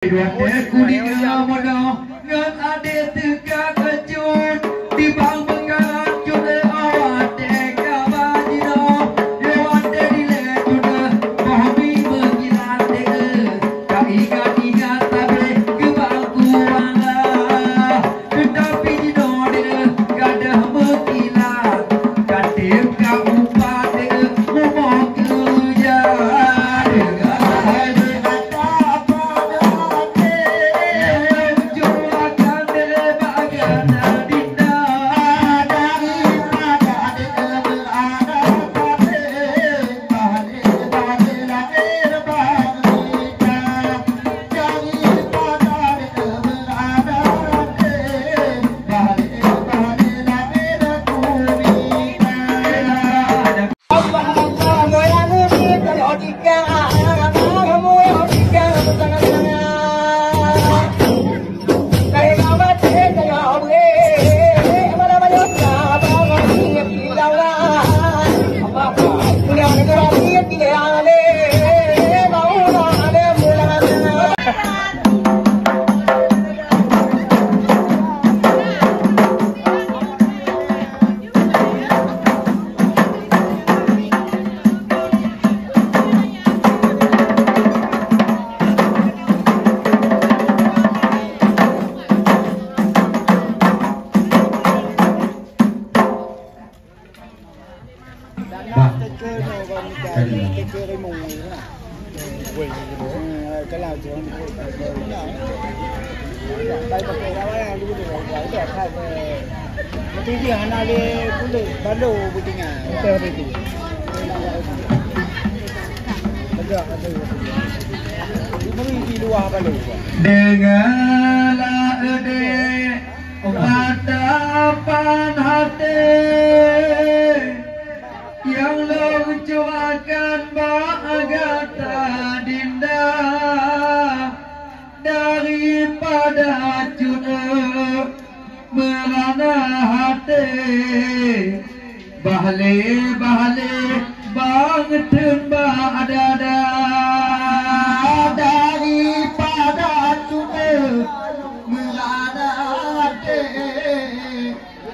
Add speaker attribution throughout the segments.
Speaker 1: Dua kuningan mono ngan ade teka kejut di bang bengalan jude awat teka bajino lewat dari lejude bohmi mengilan dege kaiga tabe ke bangku angga tetapi jino dege gadah mengilan katim ka upat dege ngomong kerja
Speaker 2: cái nào chứ đây có cái đó là như thế này đẹp thay về một tí gì hắn đi cũng được bắt đầu với tiếng à theo đi thì bây giờ nó từ nó đi đua bắt đầu
Speaker 1: dengarlah ede hadapan hati yang lucu akan bahagia dinda daripada cuna merana hati bahle bang temba adada daripada cuna merana hati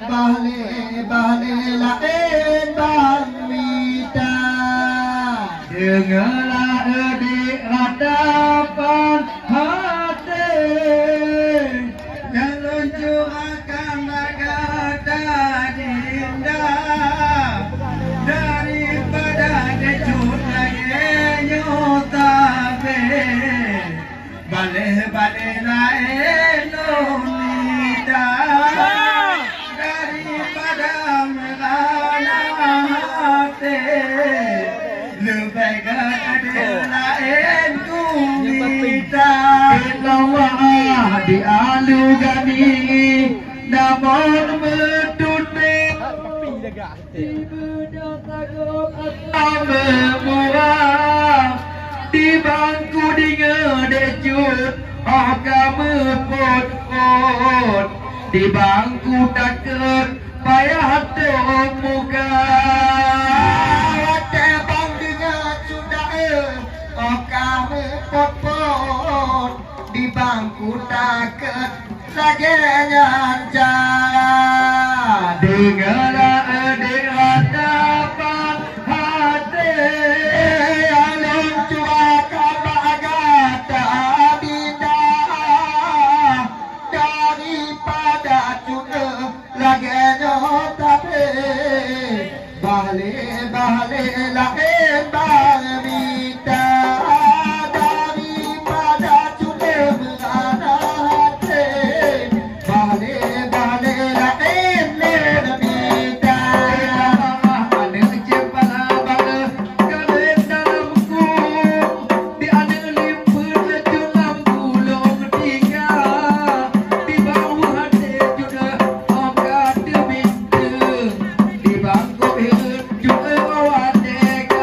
Speaker 1: bahle lain bang mita dengarlah di hadapan hati yang lucu akan bagada dinda daripada kecut lagi nyotabe bale lain nonita daripada merana hati lebih gede lain ku minta lawah di alu gani namun medunit memurah di bangku di ngedejut agama pot di bangku takut payah muka tebang dengan sudah kamu pot di bangku takut lagi nyanja dengarlah di hadapan hati yang lucu akan bagata dinda daripada cuna lagi nyotabe bahle lain bang minta daripada cuna merana hati bahle lain minta ada cepala bala kalian dalamku di ada limput dalam gulung tiga di bawah hati juga okat minta di bangku juga bawa dek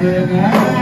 Speaker 1: dengan